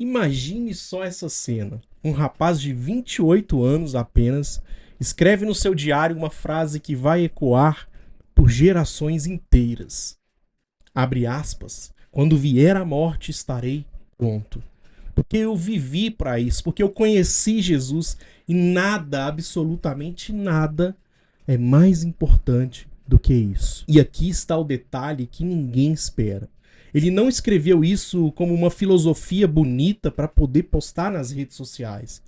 Imagine só essa cena. Um rapaz de 28 anos apenas escreve no seu diário uma frase que vai ecoar por gerações inteiras. Abre aspas. Quando vier a morte estarei pronto. Porque eu vivi para isso, porque eu conheci Jesus e nada, absolutamente nada, é mais importante do que isso. E aqui está o detalhe que ninguém espera. Ele não escreveu isso como uma filosofia bonita para poder postar nas redes sociais.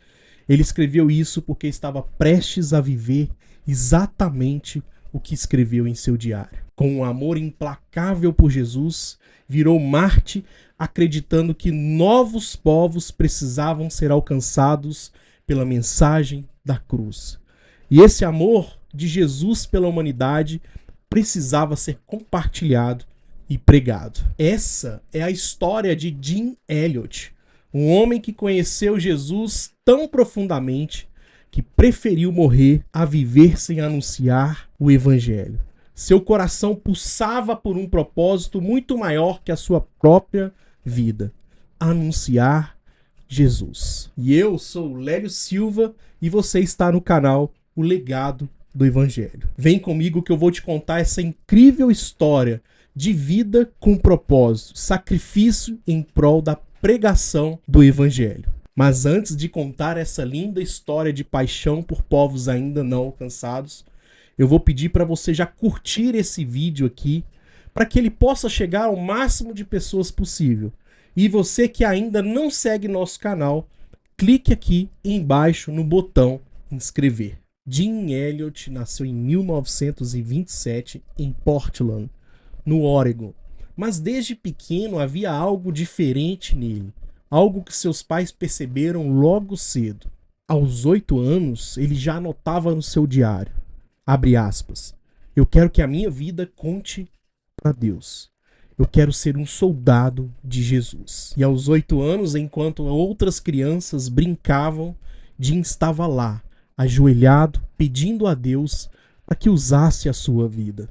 Ele escreveu isso porque estava prestes a viver exatamente o que escreveu em seu diário. Com um amor implacável por Jesus, virou Marte, acreditando que novos povos precisavam ser alcançados pela mensagem da cruz. E esse amor de Jesus pela humanidade precisava ser compartilhado e pregado. Essa é a história de Jim Elliot, um homem que conheceu Jesus tão profundamente que preferiu morrer a viver sem anunciar o Evangelho. Seu coração pulsava por um propósito muito maior que a sua própria vida: anunciar Jesus. E eu sou o Lélio Silva e você está no canal O Legado do Evangelho. Vem comigo que eu vou te contar essa incrível história de vida com propósito, sacrifício em prol da pregação do Evangelho. Mas antes de contar essa linda história de paixão por povos ainda não alcançados, eu vou pedir para você já curtir esse vídeo aqui, para que ele possa chegar ao máximo de pessoas possível. E você que ainda não segue nosso canal, clique aqui embaixo no botão inscrever. Jim Elliot nasceu em 1927 em Portland, no Oregon. Mas desde pequeno havia algo diferente nele, algo que seus pais perceberam logo cedo. Aos 8 anos, ele já anotava no seu diário, abre aspas, eu quero que a minha vida conte para Deus. Eu quero ser um soldado de Jesus. E aos 8 anos, enquanto outras crianças brincavam, Jim estava lá, ajoelhado, pedindo a Deus para que usasse a sua vida.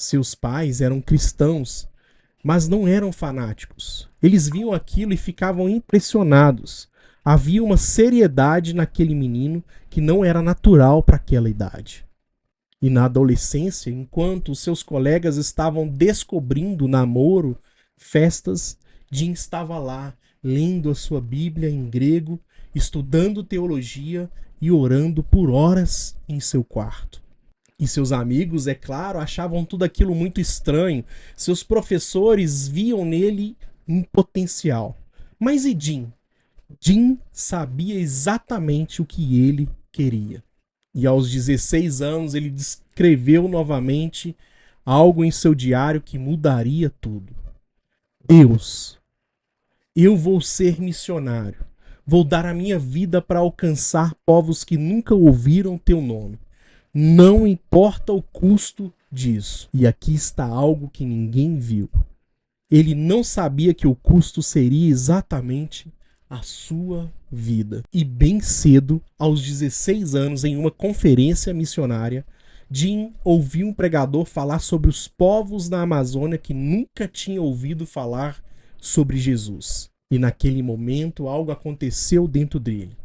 Seus pais eram cristãos, mas não eram fanáticos. Eles viam aquilo e ficavam impressionados. Havia uma seriedade naquele menino que não era natural para aquela idade. E na adolescência, enquanto seus colegas estavam descobrindo namoro, festas, Jim estava lá, lendo a sua Bíblia em grego, estudando teologia e orando por horas em seu quarto. E seus amigos, é claro, achavam tudo aquilo muito estranho. Seus professores viam nele um potencial. Mas e Jim? Jim sabia exatamente o que ele queria. E aos 16 anos ele escreveu novamente algo em seu diário que mudaria tudo. Deus, eu vou ser missionário. Vou dar a minha vida para alcançar povos que nunca ouviram teu nome. Não importa o custo disso. E aqui está algo que ninguém viu. Ele não sabia que o custo seria exatamente a sua vida. E bem cedo, aos 16 anos, em uma conferência missionária, Jim ouviu um pregador falar sobre os povos na Amazônia que nunca tinha ouvido falar sobre Jesus. E naquele momento algo aconteceu dentro dele.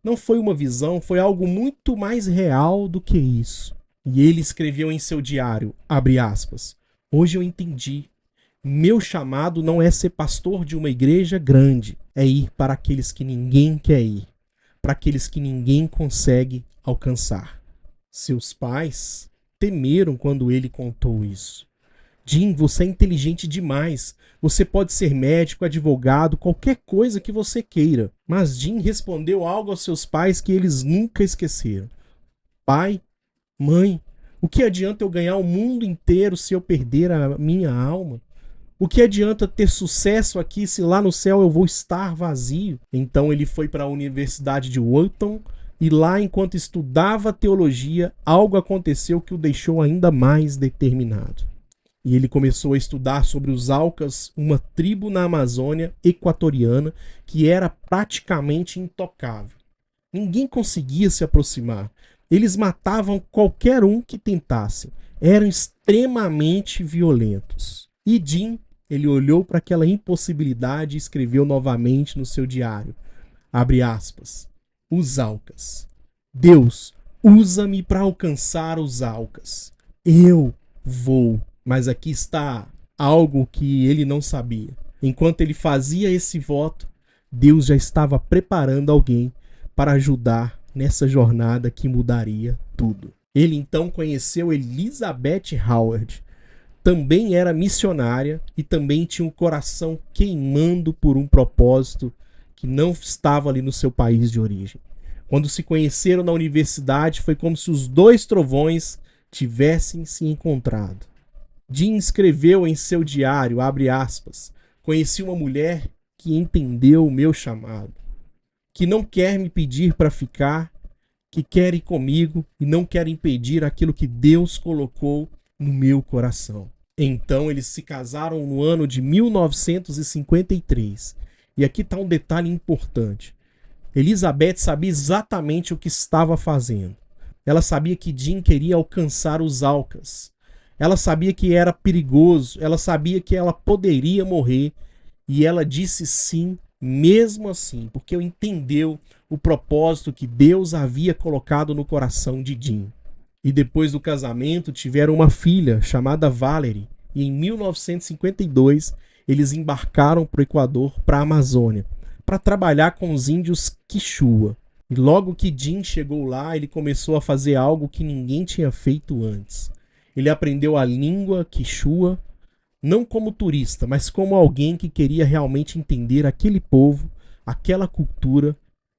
Não foi uma visão, foi algo muito mais real do que isso. E ele escreveu em seu diário, abre aspas, hoje eu entendi. Meu chamado não é ser pastor de uma igreja grande, é ir para aqueles que ninguém quer ir, para aqueles que ninguém consegue alcançar. Seus pais temeram quando ele contou isso. Jim, você é inteligente demais. Você pode ser médico, advogado, qualquer coisa que você queira. Mas Jim respondeu algo aos seus pais que eles nunca esqueceram. Pai, mãe, o que adianta eu ganhar o mundo inteiro se eu perder a minha alma? O que adianta ter sucesso aqui se lá no céu eu vou estar vazio? Então ele foi para a Universidade de Wharton e lá, enquanto estudava teologia, algo aconteceu que o deixou ainda mais determinado. E ele começou a estudar sobre os Aucas, uma tribo na Amazônia equatoriana que era praticamente intocável. Ninguém conseguia se aproximar. Eles matavam qualquer um que tentasse. Eram extremamente violentos. E Jim, ele olhou para aquela impossibilidade e escreveu novamente no seu diário, abre aspas, os Aucas. Deus, usa-me para alcançar os Aucas. Eu vou. Mas aqui está algo que ele não sabia. Enquanto ele fazia esse voto, Deus já estava preparando alguém para ajudar nessa jornada que mudaria tudo. Ele então conheceu Elizabeth Howard. Também era missionária e também tinha um coração queimando por um propósito que não estava ali no seu país de origem. Quando se conheceram na universidade, foi como se os dois trovões tivessem se encontrado. Jean escreveu em seu diário, abre aspas, conheci uma mulher que entendeu o meu chamado, que não quer me pedir para ficar, que quer ir comigo e não quer impedir aquilo que Deus colocou no meu coração. Então eles se casaram no ano de 1953. E aqui está um detalhe importante. Elizabeth sabia exatamente o que estava fazendo. Ela sabia que Jean queria alcançar os Aucas. Ela sabia que era perigoso, ela sabia que ela poderia morrer. E ela disse sim, mesmo assim, porque entendeu o propósito que Deus havia colocado no coração de Jean. E depois do casamento tiveram uma filha chamada Valerie. E em 1952 eles embarcaram para o Equador, para a Amazônia, para trabalhar com os índios Quechua. E logo que Jean chegou lá, ele começou a fazer algo que ninguém tinha feito antes. Ele aprendeu a língua Quechua, não como turista, mas como alguém que queria realmente entender aquele povo, aquela cultura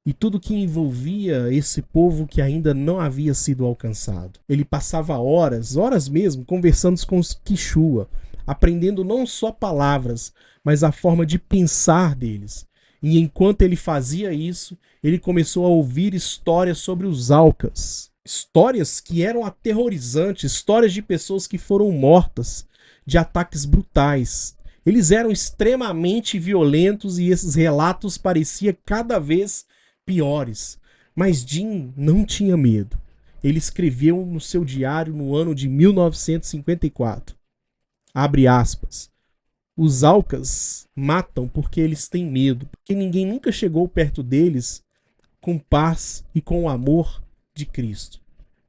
e tudo que envolvia esse povo que ainda não havia sido alcançado. Ele passava horas mesmo, conversando com os Quechua, aprendendo não só palavras, mas a forma de pensar deles. E enquanto ele fazia isso, ele começou a ouvir histórias sobre os Aucas. Histórias que eram aterrorizantes, histórias de pessoas que foram mortas, de ataques brutais. Eles eram extremamente violentos e esses relatos pareciam cada vez piores. Mas Jean não tinha medo. Ele escreveu no seu diário no ano de 1954. Abre aspas. Os Aucas matam porque eles têm medo, porque ninguém nunca chegou perto deles com paz e com o amor de Cristo.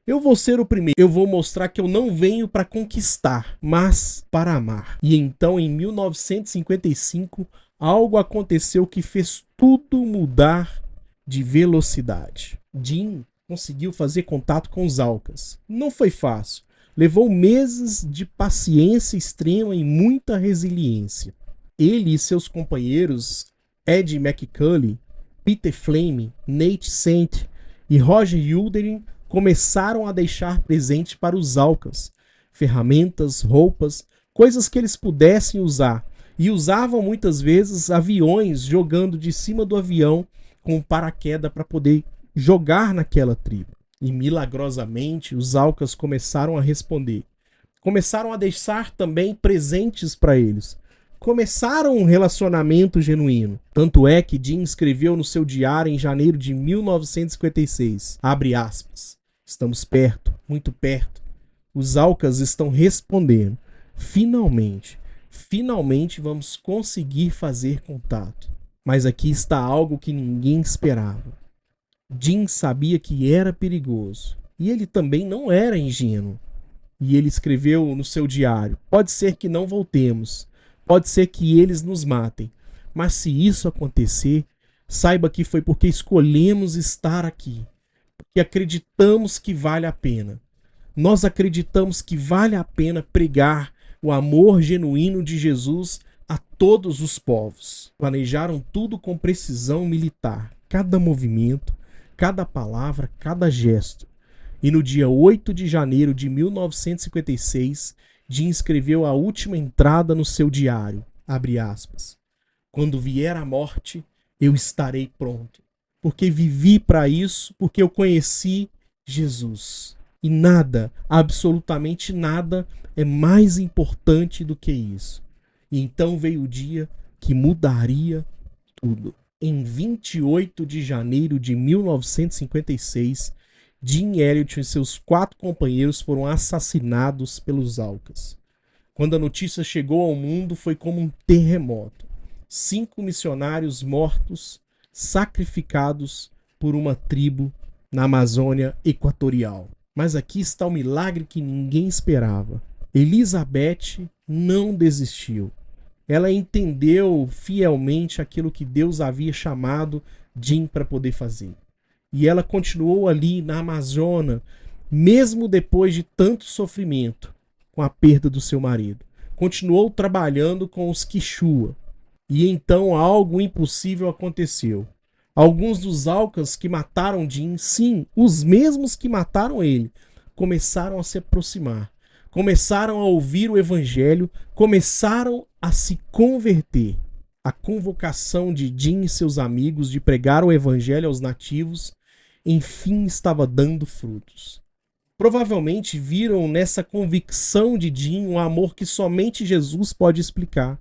Eu vou ser o primeiro. Eu vou mostrar que eu não venho para conquistar, mas para amar. E então, em 1955, algo aconteceu que fez tudo mudar de velocidade. Jean conseguiu fazer contato com os Aucas. Não foi fácil. Levou meses de paciência extrema e muita resiliência. Ele e seus companheiros, Ed McCully, Peter Flaming, Nate Saint e Roger Yildirim, começaram a deixar presente para os Aucas, ferramentas, roupas, coisas que eles pudessem usar. E usavam muitas vezes aviões jogando de cima do avião com paraquedas para poder jogar naquela tribo. E milagrosamente os Aucas começaram a responder. Começaram a deixar também presentes para eles. Começaram um relacionamento genuíno. Tanto é que Jean escreveu no seu diário em janeiro de 1956, abre aspas, estamos perto, muito perto. Os Aucas estão respondendo. Finalmente vamos conseguir fazer contato. Mas aqui está algo que ninguém esperava. Jean sabia que era perigoso. E ele também não era ingênuo. E ele escreveu no seu diário, pode ser que não voltemos. Pode ser que eles nos matem, mas se isso acontecer, saiba que foi porque escolhemos estar aqui, porque acreditamos que vale a pena. Nós acreditamos que vale a pena pregar o amor genuíno de Jesus a todos os povos. Planejaram tudo com precisão militar, cada movimento, cada palavra, cada gesto. E no dia 8 de janeiro de 1956, Jean escreveu a última entrada no seu diário, abre aspas, quando vier a morte, eu estarei pronto, porque vivi para isso, porque eu conheci Jesus. E nada, absolutamente nada, é mais importante do que isso. E então veio o dia que mudaria tudo. Em 28 de janeiro de 1956, Jean Elliott e seus 4 companheiros foram assassinados pelos Aucas. Quando a notícia chegou ao mundo, foi como um terremoto. 5 missionários mortos, sacrificados por uma tribo na Amazônia Equatorial. Mas aqui está o milagre que ninguém esperava. Elizabeth não desistiu. Ela entendeu fielmente aquilo que Deus havia chamado Jim para poder fazer. E ela continuou ali na Amazônia, mesmo depois de tanto sofrimento, com a perda do seu marido. Continuou trabalhando com os Quechua. E então algo impossível aconteceu. Alguns dos Aucas que mataram Jim, sim, os mesmos que mataram ele, começaram a se aproximar. Começaram a ouvir o evangelho, começaram a se converter. A convocação de Jim e seus amigos de pregar o evangelho aos nativos, enfim, estava dando frutos. Provavelmente viram nessa convicção de Jim um amor que somente Jesus pode explicar.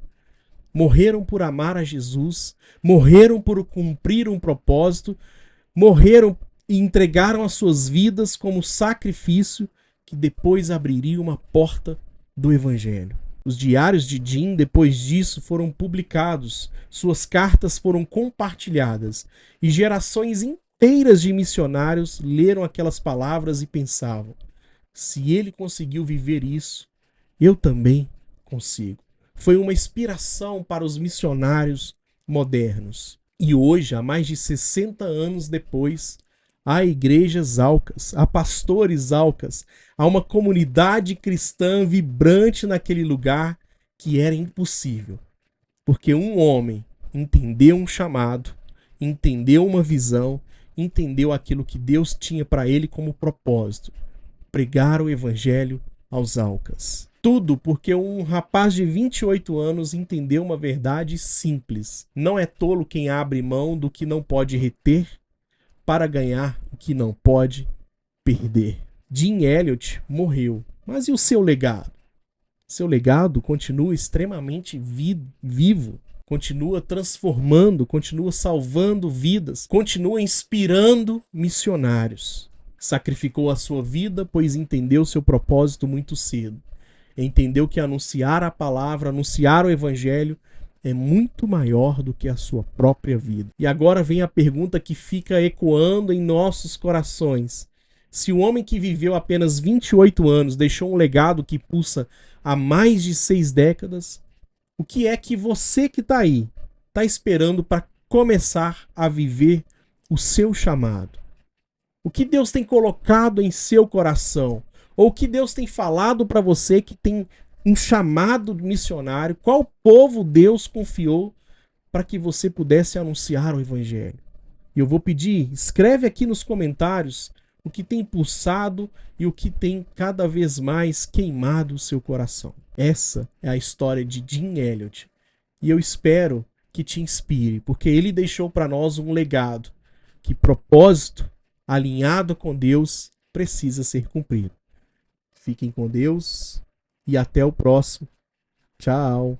Morreram por amar a Jesus, morreram por cumprir um propósito, morreram e entregaram as suas vidas como sacrifício que depois abriria uma porta do Evangelho. Os diários de Jim, depois disso, foram publicados, suas cartas foram compartilhadas e gerações inteiras de missionários leram aquelas palavras e pensavam: se ele conseguiu viver isso, eu também consigo. Foi uma inspiração para os missionários modernos. E hoje, há mais de 60 anos depois, há igrejas Aucas, há pastores Aucas, há uma comunidade cristã vibrante naquele lugar que era impossível. Porque um homem entendeu um chamado, entendeu uma visão, entendeu aquilo que Deus tinha para ele como propósito: pregar o evangelho aos Aucas. Tudo porque um rapaz de 28 anos entendeu uma verdade simples. Não é tolo quem abre mão do que não pode reter para ganhar o que não pode perder. Jim Elliot morreu, mas e o seu legado? Seu legado continua extremamente vivo, continua transformando, continua salvando vidas, continua inspirando missionários. Sacrificou a sua vida, pois entendeu seu propósito muito cedo. Entendeu que anunciar a palavra, anunciar o evangelho é muito maior do que a sua própria vida. E agora vem a pergunta que fica ecoando em nossos corações. Se o homem que viveu apenas 28 anos deixou um legado que pulsa há mais de 6 décadas, o que é que você que está aí está esperando para começar a viver o seu chamado? O que Deus tem colocado em seu coração? Ou o que Deus tem falado para você que tem um chamado missionário? Qual povo Deus confiou para que você pudesse anunciar o evangelho? E eu vou pedir, escreve aqui nos comentários o que tem pulsado e o que tem cada vez mais queimado o seu coração. Essa é a história de Jim Elliot. E eu espero que te inspire, porque ele deixou para nós um legado que propósito alinhado com Deus precisa ser cumprido. Fiquem com Deus e até o próximo. Tchau.